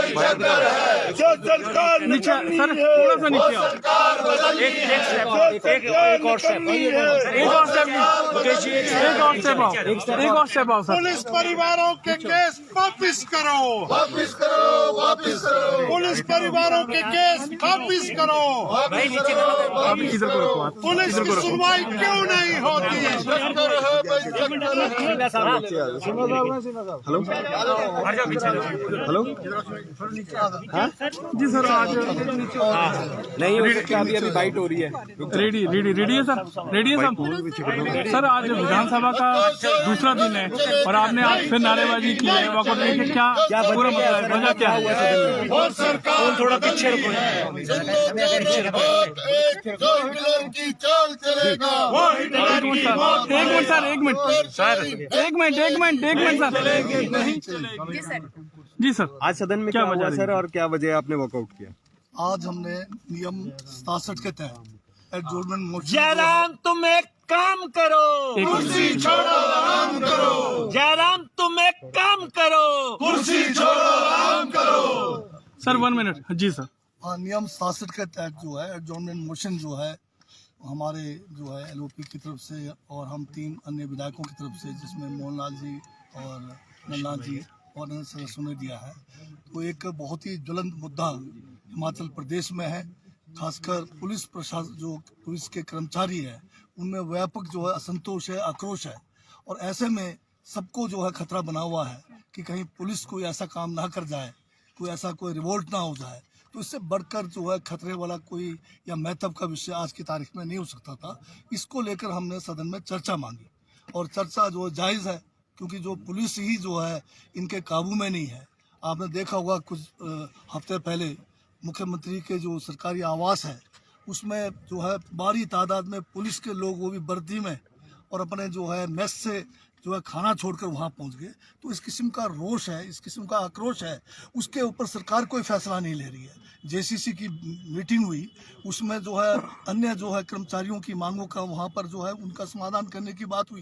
जो सरकार नीचे सर, थोड़ा सा नीचे आओ। एक और स्टेप एक और स्टेप आओ सर। पुलिस परिवारों के केस वापिस करो, वापिस करो, वापिस करो। पुलिस परिवारों के केस वापिस करो। आप इधर को रखो, आप पुलिस की सुनवाई क्यों नहीं होती? हेलो हेलो जी सर, आज नहीं हो सकता, अभी बाइट हो रही है। रेडी है सर। सर आज विधानसभा का दूसरा दिन है और आपने आज फिर नारेबाजी की है, वॉकआउट की, क्या पूरा मतलब है, वजह क्या है? और सरकार थोड़ा पीछे रुको। की चाल चलेगा। एक मिनट सर। जी सर, आज सदन में क्या हुआ सर, और क्या वजह आपने वॉकआउट किया? आज हमने नियम 67 के तहत एडजोर्नमेंट मोशन। जयराम तुम एक काम करो, कुर्सी छोड़ो आराम करो। जयराम तुम एक काम करो, कुर्सी छोड़ो आराम करो। Sir 1 minute. जी सर, नियम 67 के तहत जो है एडजोर्नमेंट मोशन जो है हमारे जो है एलओपी की तरफ से और हम 3 अन्य विधायकों की तरफ से, जिसमें मोहनलाल जी और नन्ना जी और अन्य सदस्यों ने दिया है। तो एक बहुत ही ज्वलंत मुद्दा हिमाचल प्रदेश में है, खासकर पुलिस प्रशासन, जो पुलिस के कर्मचारी है उनमें व्यापक जो है असंतोष है, आक्रोश है। और ऐसे में सबको जो है खतरा बना हुआ है कि कहीं पुलिस कोई ऐसा काम ना कर जाए, कोई ऐसा कोई रिवोल्ट ना हो जाए। तो इससे बढ़कर जो है खतरे वाला कोई या महत्व का विषय आज की तारीख में नहीं हो सकता था। इसको लेकर हमने सदन में चर्चा मांगी और चर्चा जो जायज़ है, क्योंकि जो पुलिस ही जो है इनके काबू में नहीं है। आपने देखा होगा कुछ हफ्ते पहले मुख्यमंत्री के जो सरकारी आवास है उसमें जो है बड़ी तादाद में पुलिस के लोग, वो भी वर्दी में, और अपने जो है मेस से जो है खाना छोड़कर वहाँ पहुँच गए। तो इस किस्म का रोष है, इस किस्म का आक्रोश है, उसके ऊपर सरकार कोई फैसला नहीं ले रही है। जेसीसी की मीटिंग हुई, उसमें जो है अन्य जो है कर्मचारियों की मांगों का वहाँ पर जो है उनका समाधान करने की बात हुई,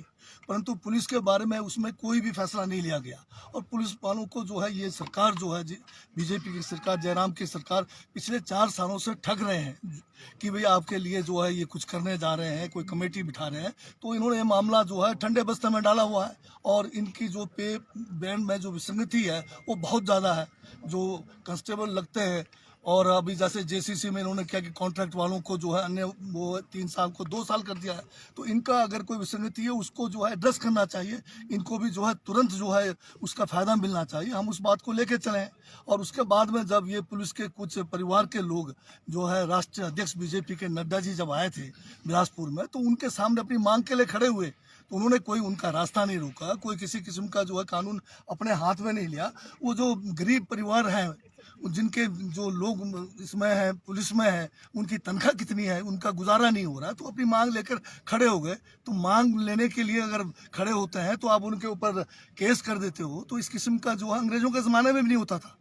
परंतु पुलिस के बारे में उसमें कोई भी फैसला नहीं लिया गया। और पुलिस वालों को जो है ये सरकार जो है बीजेपी की सरकार, जयराम की सरकार पिछले 4 सालों से ठग रहे हैं कि भाई आपके लिए जो है ये कुछ करने जा रहे हैं, कोई कमेटी बिठा रहे हैं। तो इन्होंने ये मामला जो है ठंडे बस्ते में डाला हुआ है और इनकी जो पे बैंड में जो विसंगति है वो बहुत ज़्यादा है। जो कांस्टेबल लगते हैं, और अभी जैसे जेसीसी में इन्होंने क्या कि कॉन्ट्रैक्ट वालों को जो है अन्य वो 3 साल को 2 साल कर दिया है। तो इनका अगर कोई विसंगति है उसको जो है एड्रेस करना चाहिए, इनको भी जो है तुरंत जो है उसका फ़ायदा मिलना चाहिए। हम उस बात को लेके चलें। और उसके बाद में जब ये पुलिस के कुछ परिवार के लोग जो है राष्ट्रीय अध्यक्ष बीजेपी के नड्डा जी जब आए थे बिलासपुर में, तो उनके सामने अपनी मांग के लिए खड़े हुए, तो उन्होंने कोई उनका रास्ता नहीं रोका, कोई किसी किस्म का जो है कानून अपने हाथ में नहीं लिया। वो जो गरीब परिवार हैं, जिनके जो लोग इसमें हैं, पुलिस में हैं, उनकी तनख्वाह कितनी है, उनका गुजारा नहीं हो रहा, तो अपनी मांग लेकर खड़े हो गए। तो मांग लेने के लिए अगर खड़े होते हैं तो आप उनके ऊपर केस कर देते हो। तो इस किस्म का जो है अंग्रेजों के ज़माने में भी नहीं होता था।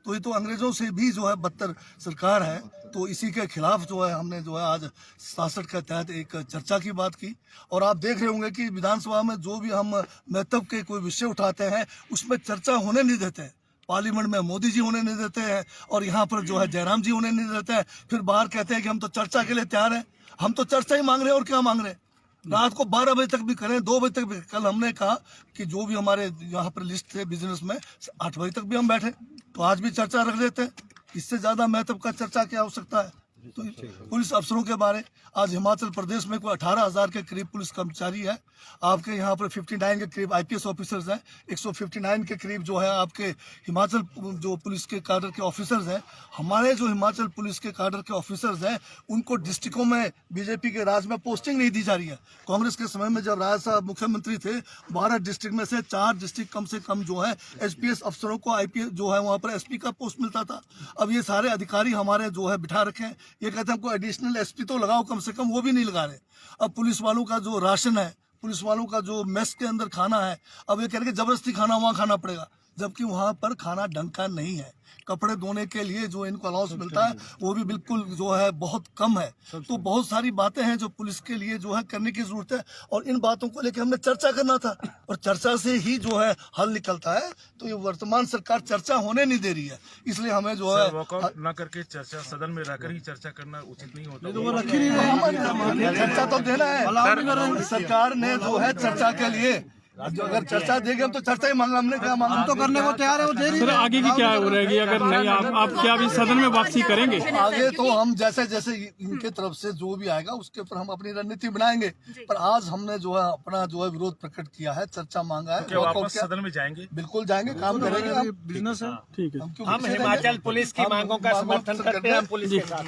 तो ये तो अंग्रेजों से भी जो है बदतर सरकार है। तो इसी के खिलाफ जो है हमने जो है आज 67 के तहत एक चर्चा की बात की। और आप देख रहे होंगे कि विधानसभा में जो भी हम महत्व के कोई विषय उठाते हैं उसमें चर्चा होने नहीं देते हैं। पार्लियामेंट में मोदी जी होने नहीं देते हैं और यहाँ पर जो है जयराम जी होने नहीं देते हैं। फिर बाहर कहते हैं कि हम तो चर्चा के लिए तैयार हैं। हम तो चर्चा ही मांग रहे हैं, और क्या मांग रहे हैं? रात को 12 बजे तक भी करें, 2 बजे तक भी। कल हमने कहा कि जो भी हमारे यहाँ पर लिस्ट थे बिजनेस में, 8 बजे तक भी हम बैठे, तो आज भी चर्चा रख देते हैं। इससे ज़्यादा महत्व का चर्चा क्या हो सकता है? तो पुलिस अफसरों के बारे, आज हिमाचल प्रदेश में कोई 18,000 के करीब पुलिस कर्मचारी है। आपके यहाँ पर 59 के करीब आईपीएस ऑफिसर्स हैं, 159 के करीब जो है आपके हिमाचल जो पुलिस के काडर के ऑफिसर्स हैं। हमारे जो हिमाचल पुलिस के काडर के ऑफिसर्स हैं उनको डिस्ट्रिक्टों में बीजेपी के राज में पोस्टिंग नहीं दी जा रही है। कांग्रेस के समय में जब राज साहब मुख्यमंत्री थे, 12 डिस्ट्रिक्ट में से 4 डिस्ट्रिक्ट कम से कम जो है एसपीएस अफसरों को आईपीएस जो है वहाँ पर एसपी का पोस्ट मिलता था। अब ये सारे अधिकारी हमारे जो है बिठा रखे हैं। ये कहते हैं हमको एडिशनल एसपी तो लगाओ कम से कम, वो भी नहीं लगा रहे। अब पुलिस वालों का जो राशन है, पुलिस वालों का जो मेस के अंदर खाना है, अब ये कह रहे हैं जबरदस्ती खाना वहाँ खाना पड़ेगा। जबकि वहाँ पर खाना ढंग का नहीं है। कपड़े धोने के लिए जो इनको अलाउंस मिलता है वो भी बिल्कुल जो है बहुत कम है। तो बहुत सारी बातें हैं जो पुलिस के लिए जो है करने की जरूरत है, और इन बातों को लेकर हमने चर्चा करना था, और चर्चा से ही जो है हल निकलता है। तो ये वर्तमान सरकार चर्चा होने नहीं दे रही है, इसलिए हमें जो है वॉकआउट न करके चर्चा सदन में रहकर ही चर्चा करना उचित नहीं होता। तो वो रखी नहीं है, चर्चा तो देना है। सरकार ने जो है चर्चा के लिए जो अगर चर्चा देगी, हम तो चर्चा ही मांगा, हमने क्या मांगा, हम तो करने को तैयार है, वो दे रही है। सर आगे की क्या हो रहेगी अगर नहीं आप क्या अभी सदन में वापसी करेंगे? आगे तो हम जैसे जैसे इनके तरफ से जो भी आएगा उसके ऊपर हम अपनी रणनीति बनाएंगे, पर आज हमने जो है अपना जो है विरोध प्रकट किया है, चर्चा मांगा है। क्या वापस सदन में जाएंगे? बिल्कुल जाएंगे, काम करेंगे, बिजनेस है। ठीक है, हम हिमाचल पुलिस की मांगों का समर्थन करते हैं, हम पुलिस के साथ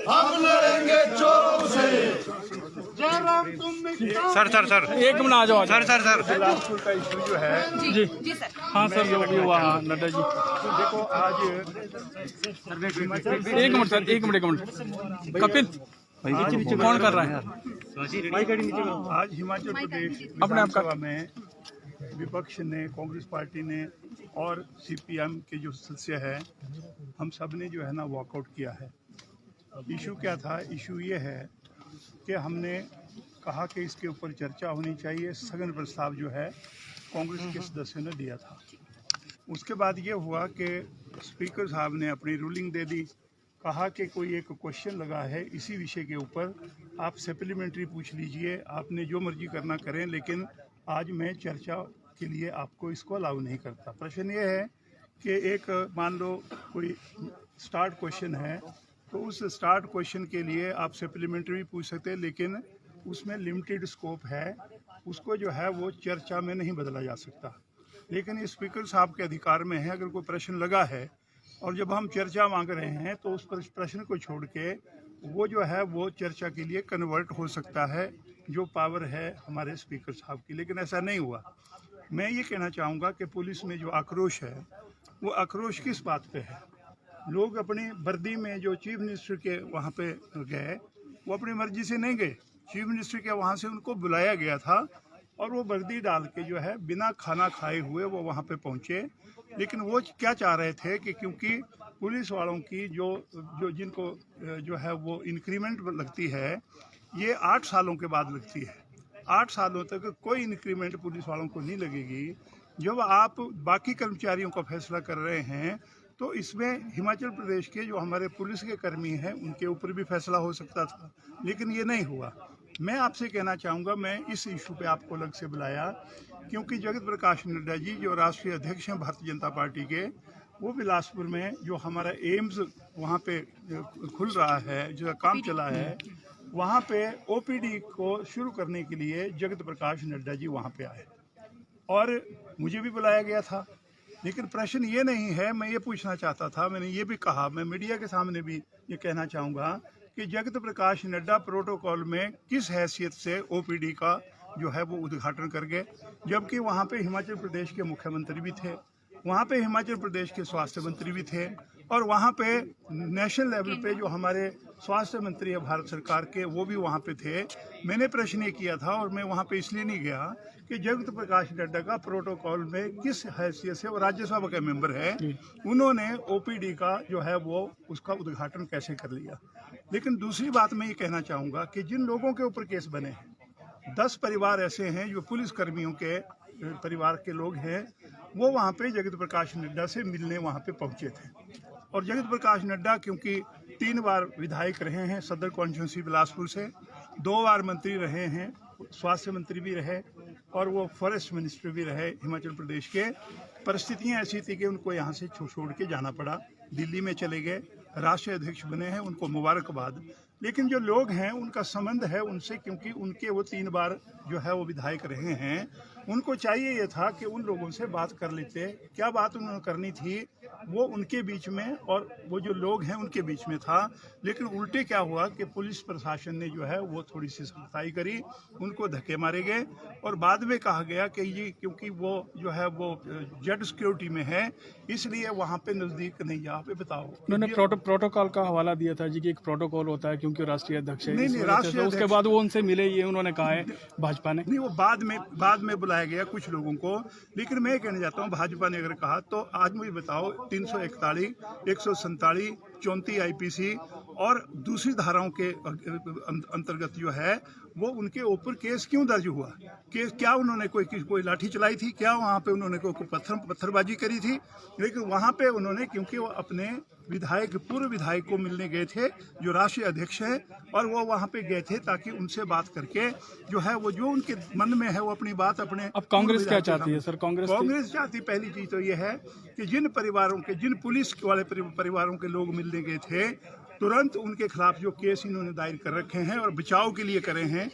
हम लड़ेंगे चोरों से। सर एक मिनट आ जाओ सर बिलासपुर का इशू जो है जी सर। हाँ सर, जो भी हुआ नड्डा जी। देखो आज एक मिनट सर, एक मिनट कपिल कौन कर रहा है? आज हिमाचल प्रदेश अपने आप का विधानसभा में विपक्ष ने, कांग्रेस पार्टी ने और सीपीएम के जो सदस्य है, हम सब ने जो है ना वॉकआउट किया है। इशू क्या था? इशू ये है कि हमने कहा कि इसके ऊपर चर्चा होनी चाहिए। स्थगन प्रस्ताव जो है कांग्रेस के सदस्यों ने दिया था। उसके बाद ये हुआ कि स्पीकर साहब ने अपनी रूलिंग दे दी, कहा कि कोई एक क्वेश्चन लगा है इसी विषय के ऊपर, आप सप्लीमेंट्री पूछ लीजिए, आपने जो मर्जी करना करें, लेकिन आज मैं चर्चा के लिए आपको इसको अलाउ नहीं करता। प्रश्न ये है कि एक मान लो कोई स्टार्ट क्वेश्चन है, तो उस स्टार्ट क्वेश्चन के लिए आप सप्लीमेंट्री पूछ सकते हैं, लेकिन उसमें लिमिटेड स्कोप है, उसको जो है वो चर्चा में नहीं बदला जा सकता। लेकिन ये स्पीकर साहब के अधिकार में है, अगर कोई प्रश्न लगा है और जब हम चर्चा मांग रहे हैं तो उस प्रश्न को छोड़ के वो जो है वो चर्चा के लिए कन्वर्ट हो सकता है, जो पावर है हमारे स्पीकर साहब की। लेकिन ऐसा नहीं हुआ। मैं ये कहना चाहूँगा कि पुलिस में जो आक्रोश है वो आक्रोश किस बात पे है? लोग अपनी वर्दी में जो चीफ मिनिस्टर के वहाँ पे गए, वो अपनी मर्जी से नहीं गए। चीफ मिनिस्टर के वहाँ से उनको बुलाया गया था और वो वर्दी डाल के जो है बिना खाना खाए हुए वो वहाँ पे पहुँचे। लेकिन वो क्या चाह रहे थे कि क्योंकि पुलिस वालों की जो जिनको जो है वो इंक्रीमेंट लगती है, ये 8 सालों के बाद लगती है। 8 सालों तक कोई इंक्रीमेंट पुलिस वालों को नहीं लगेगी। जब आप बाकी कर्मचारियों का फैसला कर रहे हैं तो इसमें हिमाचल प्रदेश के जो हमारे पुलिस के कर्मी हैं उनके ऊपर भी फैसला हो सकता था, लेकिन ये नहीं हुआ। मैं आपसे कहना चाहूँगा, मैं इस इशू पे आपको अलग से बुलाया क्योंकि जगत प्रकाश नड्डा जी जो राष्ट्रीय अध्यक्ष हैं भारतीय जनता पार्टी के, वो बिलासपुर में जो हमारा एम्स वहाँ पे खुल रहा है, जो काम चला है, वहाँ पे ओपीडी को शुरू करने के लिए जगत प्रकाश नड्डा जी वहाँ पे आए और मुझे भी बुलाया गया था। लेकिन प्रश्न ये नहीं है, मैं ये पूछना चाहता था, मैंने ये भी कहा, मैं मीडिया के सामने भी ये कहना चाहूँगा कि जगत प्रकाश नड्डा प्रोटोकॉल में किस हैसियत से ओपीडी का जो है वो उद्घाटन कर गए, जबकि वहाँ पे हिमाचल प्रदेश के मुख्यमंत्री भी थे, वहाँ पे हिमाचल प्रदेश के स्वास्थ्य मंत्री भी थे, और वहाँ पे नेशनल लेवल पे जो हमारे स्वास्थ्य मंत्री है भारत सरकार के, वो भी वहाँ पे थे। मैंने प्रश्न ये किया था और मैं वहाँ पे इसलिए नहीं गया कि जगत प्रकाश नड्डा का प्रोटोकॉल में किस हैसियत से, वो राज्यसभा के मेंबर है, उन्होंने ओपीडी का जो है वो उसका उद्घाटन कैसे कर लिया। लेकिन दूसरी बात मैं ये कहना चाहूँगा कि जिन लोगों के ऊपर केस बने हैं, 10 परिवार ऐसे हैं जो पुलिस कर्मियों के परिवार के लोग हैं, वो वहाँ पे जगत प्रकाश नड्डा से मिलने वहाँ पे पहुँचे थे। और जगत प्रकाश नड्डा क्योंकि 3 बार विधायक रहे हैं सदर कॉन्स्टिट्यूंसी बिलासपुर से, 2 बार मंत्री रहे हैं, स्वास्थ्य मंत्री भी रहे और वो फॉरेस्ट मिनिस्टर भी रहे हिमाचल प्रदेश के। परिस्थितियाँ ऐसी थी कि उनको यहाँ से छोड़ के जाना पड़ा, दिल्ली में चले गए, राष्ट्रीय अध्यक्ष बने हैं, उनको मुबारकबाद। लेकिन जो लोग हैं उनका संबंध है उनसे, क्योंकि उनके वो 3 बार जो है वो विधायक रहे हैं। उनको चाहिए ये था कि उन लोगों से बात कर लेते। क्या बात उन्होंने करनी थी वो उनके बीच में और वो जो लोग हैं उनके बीच में था। लेकिन उल्टे क्या हुआ कि पुलिस प्रशासन ने जो है वो थोड़ी सी सख्ताई करी, उनको धक्के मारे गए और बाद में कहा गया कि ये क्योंकि वो जो है वो जेड सिक्योरिटी में है इसलिए वहाँ पे नज़दीक नहीं जा पे। बताओ, उन्होंने प्रोटोकॉल का हवाला दिया था जी कि एक प्रोटोकॉल होता है क्योंकि राष्ट्रीय अध्यक्ष है। नहीं, राष्ट्रीय उसके बाद वो उनसे मिले, ये उन्होंने कहा है भाजपा ने। नहीं, वो बाद में बुलाया गया कुछ लोगों को। लेकिन मैं कहना चाहता हूँ, भाजपा ने अगर कहा तो आज मुझे बताओ 341, 147, 34 IPC और दूसरी धाराओं के अंतर्गत जो है वो उनके ऊपर केस क्यों दर्ज हुआ? केस क्या उन्होंने कोई लाठी चलाई थी क्या? वहाँ पे उन्होंने कोई पत्थरबाजी करी थी? लेकिन वहाँ पे उन्होंने, क्योंकि वो अपने पूर्व विधायक को मिलने गए थे जो राष्ट्रीय अध्यक्ष है, और वो वहाँ पे गए थे ताकि उनसे बात करके जो है वो जो उनके मन में है वो अपनी बात अपने। अब कांग्रेस क्या चाहती है सर? कांग्रेस चाहती, पहली चीज तो ये है कि जिन पुलिस वाले परिवारों के लोग मिलने गए थे, तुरंत उनके खिलाफ जो केस इन्होंने दायर कर रखे हैं और बचाव के लिए करे हैं,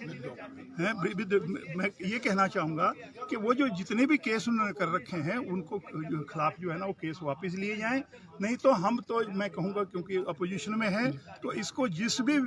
मैं ये कहना चाहूँगा कि वो जो जितने भी केस उन्होंने कर रखे हैं उनको खिलाफ जो है ना वो केस वापस लिए जाएं। नहीं तो हम तो मैं कहूँगा, क्योंकि अपोजिशन में है, तो इसको जिस भी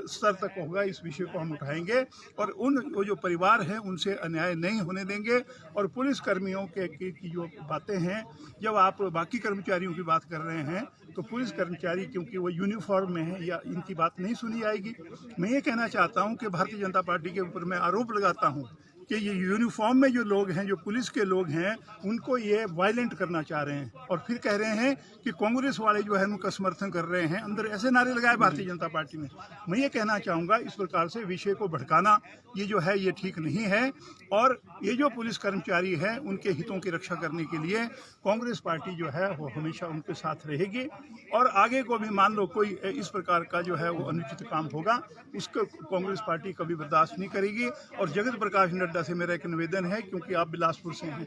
स्तर तक होगा इस विषय को हम उठाएंगे और वो जो परिवार हैं उनसे अन्याय नहीं होने देंगे। और पुलिस कर्मियों की जो बातें हैं, जब आप बाकी कर्मचारियों की बात कर रहे हैं तो पुलिस कर्मचारी क्योंकि वो यूनिफॉर्म में है या इनकी बात नहीं सुनी जाएगी। मैं ये कहना चाहता हूँ कि भारतीय जनता पार्टी के ऊपर मैं आरोप लगाता हूँ कि ये यूनिफॉर्म में जो लोग हैं, जो पुलिस के लोग हैं, उनको ये वायलेंट करना चाह रहे हैं और फिर कह रहे हैं कि कांग्रेस वाले जो है उनका समर्थन कर रहे हैं। अंदर ऐसे नारे लगाए भारतीय जनता पार्टी में। मैं ये कहना चाहूँगा, इस प्रकार से विषय को भड़काना ये जो है ये ठीक नहीं है। और ये जो पुलिस कर्मचारी है उनके हितों की रक्षा करने के लिए कांग्रेस पार्टी जो है वो हमेशा उनके साथ रहेगी। और आगे को भी मान लो कोई इस प्रकार का जो है वो अनुचित काम होगा, उसको कांग्रेस पार्टी कभी बर्दाश्त नहीं करेगी। और जगत प्रकाश नड्डा से मेरा एक निवेदन है, क्योंकि आप बिलासपुर से हैं,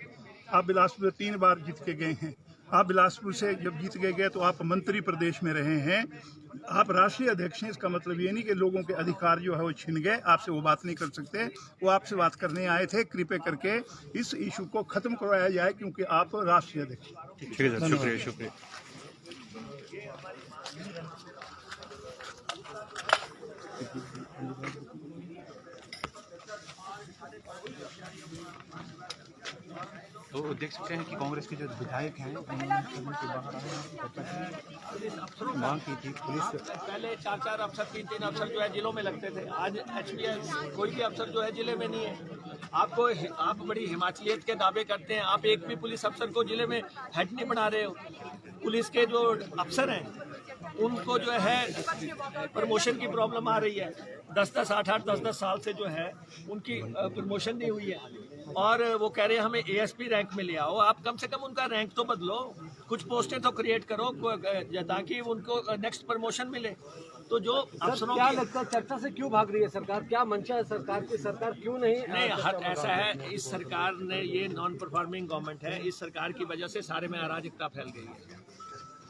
आप बिलासपुर 3 बार जीत के गए हैं, आप बिलासपुर से जब जीत के गए तो आप मंत्री प्रदेश में रहे हैं, आप राष्ट्रीय अध्यक्ष हैं। इसका मतलब ये नहीं कि लोगों के अधिकार जो है वो छिन गए, आपसे वो बात नहीं कर सकते। वो आपसे बात करने आए थे, कृपया करके इस इशू को खत्म करवाया जाए, क्योंकि आप राष्ट्रीय अध्यक्ष। ठीक है सर, शुक्रिया शुक्रिया। तो देख सकते हैं कि कांग्रेस के जो विधायक हैं उन्होंने मांग की थी पुलिस। पहले 4-4 अफसर, 3-3 अफसर जो है जिलों में लगते थे, आज HPS कोई भी अफसर जो है जिले में नहीं है। आप बड़ी हिमाचलियत के दावे करते हैं, आप एक भी पुलिस अफसर को जिले में हेड नहीं बना रहे हो। पुलिस के जो अफसर हैं उनको जो है प्रमोशन की प्रॉब्लम आ रही है। 10-10, 8-8, 10-10 साल से जो है उनकी प्रमोशन नहीं हुई है और वो कह रहे हैं हमें ASP रैंक में ले आओ। आप कम से कम उनका रैंक तो बदलो, कुछ पोस्टें तो क्रिएट करो ताकि उनको नेक्स्ट प्रमोशन मिले। तो जो अफसरों क्या लगता है चर्चा से क्यों भाग रही है सरकार? क्या मंशा है सरकार की? सरकार क्यों नहीं ऐसा है, इस सरकार ने, ये नॉन परफॉर्मिंग गवर्नमेंट है, इस सरकार की वजह से सारे में अराजकता फैल गई है।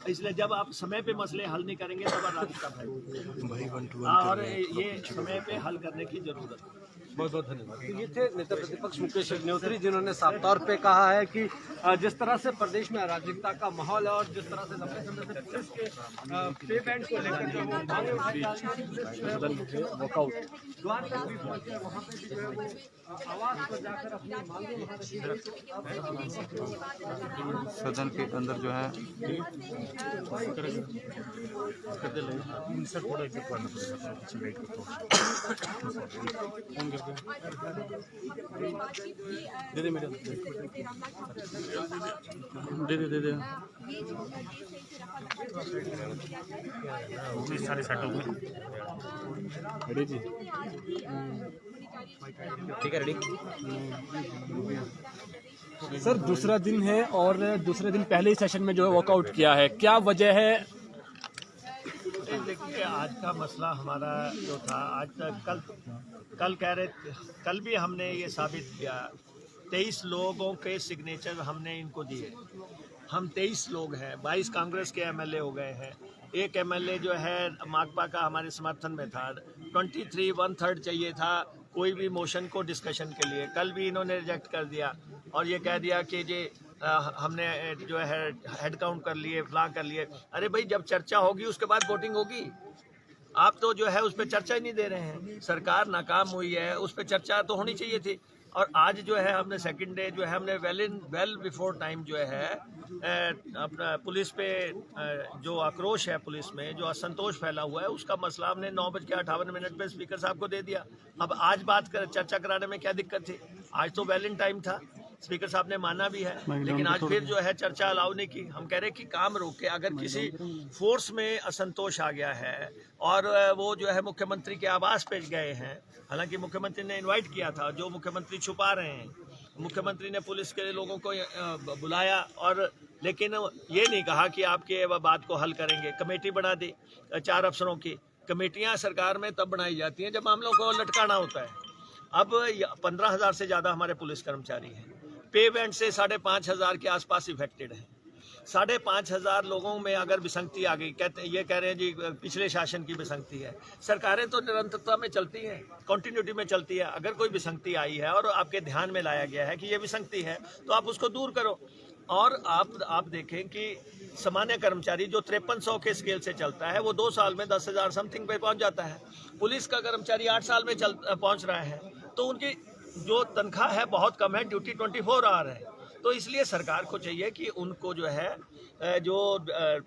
इसलिए जब आप समय पे मसले हल नहीं करेंगे तब अराजकता फैलेगी और ये समय पे हल करने की जरूरत है। बहुत बहुत धन्यवाद। तो ये थे नेता प्रतिपक्ष मुकेश अग्निहोत्री, जिन्होंने साफ तौर पे कहा है कि जिस तरह से प्रदेश में अराजकता का माहौल है और जिस तरह से लंबे समय से पुलिस के पे बैंड को लेकर जो वो मांगे उठाई जा रही है, वॉकआउट द्वार तक भी पहुंचे, वहाँ पे भी जो है वो आवाज पर जाकर अपनी मांगे सदन के अंदर जो है दे रेडी जी। ठीक है, रेडी सर, दूसरा दिन है और दूसरे दिन पहले ही सेशन में जो है वॉकआउट किया है, क्या वजह है? देखिए, आज का मसला हमारा जो था, आज तक कल कह रहे थे, कल भी हमने ये साबित किया, 23 लोगों के सिग्नेचर हमने इनको दिए। हम 23 लोग हैं, 22 कांग्रेस के MLA हो गए हैं, एक MLA जो है माकपा का हमारे समर्थन में था। 23 1/3 चाहिए था कोई भी मोशन को डिस्कशन के लिए, कल भी इन्होंने रिजेक्ट कर दिया और ये कह दिया कि जी हमने जो है हेड काउंट कर लिए, फलां कर लिए। अरे भाई, जब चर्चा होगी उसके बाद वोटिंग होगी। आप तो जो है उस पर चर्चा ही नहीं दे रहे हैं। सरकार नाकाम हुई है, उस पर चर्चा तो होनी चाहिए थी। और आज जो है हमने सेकंड डे जो है हमने वेल बिफोर टाइम जो है अपना पुलिस पे जो आक्रोश है पुलिस में, जो असंतोष फैला हुआ है, उसका मसला हमने 9:58 पे स्पीकर साहब को दे दिया। अब आज चर्चा कराने में क्या दिक्कत थी? आज तो वेल इन टाइम था, स्पीकर साहब ने माना भी है, लेकिन आज फिर जो है चर्चा अलाउ नहीं की। हम कह रहे कि काम रोके, अगर किसी फोर्स में असंतोष आ गया है और वो जो है मुख्यमंत्री के आवास पे गए हैं, हालांकि मुख्यमंत्री ने इनवाइट किया था, जो मुख्यमंत्री छुपा रहे हैं, मुख्यमंत्री ने पुलिस के लोगों को बुलाया और लेकिन ये नहीं कहा कि आपके बात को हल करेंगे। कमेटी बना दी 4 अफसरों की। कमेटियां सरकार में तब बनाई जाती हैं जब मामलों को लटकाना होता है। अब 15,000 से ज़्यादा हमारे पुलिस कर्मचारी हैं। पे बैंड से 5,500 के आसपास इफेक्टेड हैं। 5,500 लोगों में अगर विसंगति आ गई, ये कह रहे हैं जी पिछले शासन की विसंगति है। सरकारें तो निरंतरता में चलती हैं, कंटिन्यूटी में चलती है। अगर कोई विसंगति आई है और आपके ध्यान में लाया गया है कि ये विसंगति है, तो आप उसको दूर करो। और आप देखें कि सामान्य कर्मचारी जो 5300 के स्केल से चलता है, वो 2 साल में 10,000 समथिंग पे पहुंच जाता है। पुलिस का कर्मचारी 8 साल में पहुंच रहा है, तो उनकी जो तनख्वाह है बहुत कम है, ड्यूटी 24 आवर है। तो इसलिए सरकार को चाहिए कि उनको जो है जो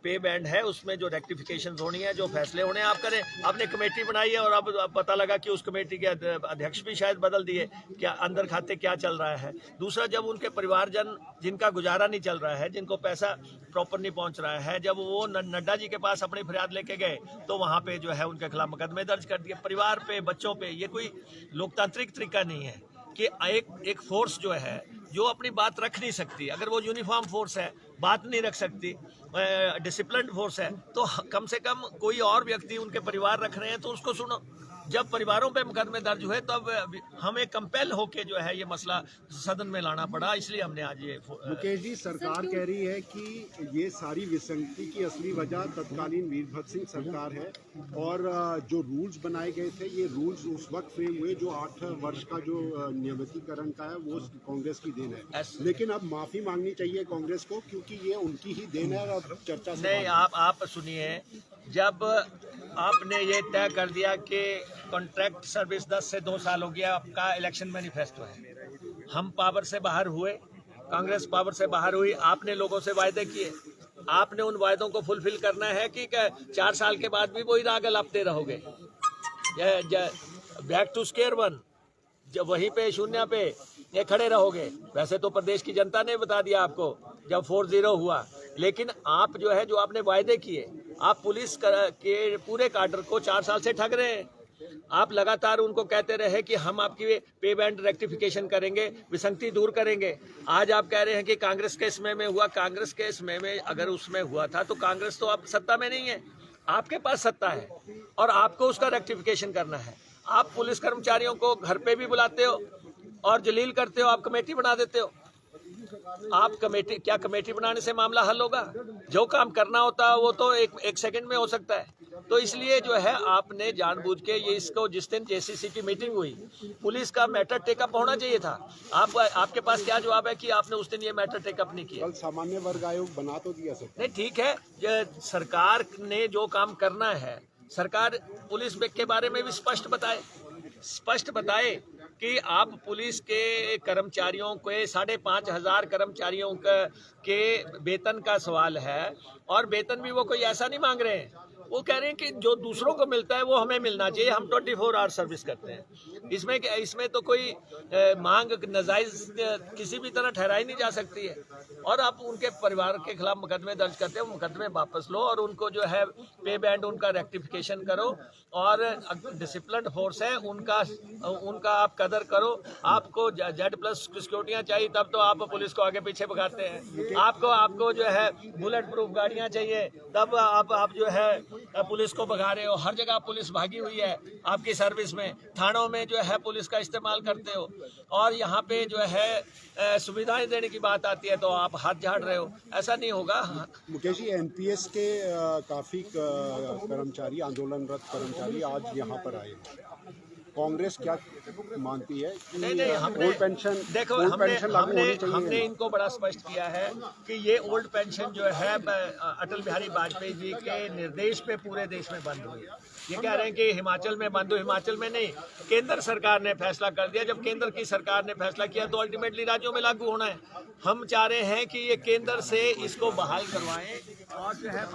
पे बैंड है उसमें जो रेक्टिफिकेशन होनी है, जो फैसले होने हैं आप करें। आपने कमेटी बनाई है और अब पता लगा कि उस कमेटी के अध्यक्ष भी शायद बदल दिए, क्या अंदर खाते क्या चल रहा है। दूसरा, जब उनके परिवारजन जिनका गुजारा नहीं चल रहा है, जिनको पैसा प्रॉपर नहीं पहुंच रहा है, जब वो नड्डा जी के पास अपनी फरियाद लेके गए तो वहाँ पे जो है उनके खिलाफ मुकदमे दर्ज कर दिए, परिवार पे, बच्चों पे। ये कोई लोकतांत्रिक तरीका नहीं है कि एक फोर्स जो है जो अपनी बात रख नहीं सकती, अगर वो यूनिफॉर्म फोर्स है, बात नहीं रख सकती, डिसिप्लिन्ड फोर्स है, तो कम से कम कोई और व्यक्ति उनके परिवार रख रहे हैं तो उसको सुनो। जब परिवारों पे मुकदमे दर्ज हुए तब हमें कंपेल होके जो है ये मसला सदन में लाना पड़ा, इसलिए हमने आज ये। मुकेश जी, सरकार कह रही है कि ये सारी विसंगति की असली वजह तत्कालीन वीरभद्र सिंह सरकार है और जो रूल्स बनाए गए थे, ये रूल्स उस वक्त फ्रेम हुए जो 8 वर्ष का जो नियमितीकरण का है वो कांग्रेस की देन है। लेकिन अब माफी मांगनी चाहिए कांग्रेस को, क्योंकि ये उनकी ही देन है और चर्चा से नहीं। आप सुनिए, जब आपने ये तय कर दिया कि कॉन्ट्रैक्ट सर्विस 10 से 2 साल हो गया, आपका इलेक्शन मैनिफेस्टो है, हम पावर से बाहर हुए, कांग्रेस पावर से बाहर हुई, आपने लोगों से वायदे किए, आपने उन वायदों को फुलफिल करना है कि 4 साल के बाद भी वही राग अलापते रहोगे, बैक टू स्क्वायर वन, जब वहीं पे शून्य पे ये खड़े रहोगे। वैसे तो प्रदेश की जनता ने बता दिया आपको जब 4-0 हुआ, लेकिन आप जो है, जो आपने वायदे किए, आप पुलिस के पूरे काडर को 4 साल से ठग रहे हैं। आप लगातार उनको कहते रहे कि हम आपकी पे बैंड रेक्टिफिकेशन करेंगे, विसंगति दूर करेंगे। आज आप कह रहे हैं कि कांग्रेस के समय में हुआ। कांग्रेस के समय में अगर उसमें हुआ था तो कांग्रेस तो अब सत्ता में नहीं है, आपके पास सत्ता है और आपको उसका रेक्टिफिकेशन करना है। आप पुलिस कर्मचारियों को घर पे भी बुलाते हो और जलील करते हो, आप कमेटी बना देते हो। आप कमेटी बनाने से मामला हल होगा? जो काम करना होता है वो तो एक सेकंड में हो सकता है। तो इसलिए जो है आपने जानबूझ के ये इसको, जिस दिन जेसीसी की मीटिंग हुई, पुलिस का मैटर टेकअप होना चाहिए था। आपके पास क्या जवाब है कि आपने उस दिन ये मैटर टेकअप नहीं किया? कल सामान्य वर्ग आयोग बना तो दिया सर। नहीं, ठीक है, सरकार ने जो काम करना है, सरकार पुलिस के बारे में भी स्पष्ट बताए कि आप पुलिस के कर्मचारियों के 5,500 कर्मचारियों के वेतन का सवाल है, और वेतन भी वो कोई ऐसा नहीं मांग रहे हैं। वो कह रहे हैं कि जो दूसरों को मिलता है वो हमें मिलना चाहिए, हम 24 आवर सर्विस करते हैं। इसमें तो कोई मांग नाजायज किसी भी तरह ठहराई नहीं जा सकती है। और आप उनके परिवार के खिलाफ मुकदमे दर्ज करते हो, मुकदमे वापस लो और उनको जो है पे बैंड उनका रेक्टिफिकेशन करो, और डिसिप्लिन फोर्स है उनका आप कदर करो। आपको Z+ सिक्योरिटियाँ चाहिए तब तो आप पुलिस को आगे पीछे भगाते हैं। आपको जो है बुलेट प्रूफ गाड़ियाँ चाहिए तब आप जो है पुलिस को भगा रहे हो। हर जगह पुलिस भागी हुई है आपकी सर्विस में, थानों में जो है पुलिस का इस्तेमाल करते हो, और यहाँ पे जो है सुविधाएं देने की बात आती है तो आप हाथ झाड़ रहे हो। ऐसा नहीं होगा। मुकेश जी, NPS के काफी कर्मचारी, आंदोलनरत कर्मचारी आज यहाँ पर आए, कांग्रेस क्या मानती है नहीं कि हमने ओल्ड पेंशन देखो लागू होनी चाहिए? हमने इनको बड़ा स्पष्ट किया है कि ये ओल्ड पेंशन जो है अटल बिहारी वाजपेयी जी के निर्देश पे पूरे देश में बंद हुई। ये कह रहे हैं कि हिमाचल में बंद हुई, हिमाचल में नहीं, केंद्र सरकार ने फैसला कर दिया। जब केंद्र की सरकार ने फैसला किया तो अल्टीमेटली राज्यों में लागू होना है। हम चाह रहे हैं कि ये केंद्र से इसको बहाल करवाएं और जो है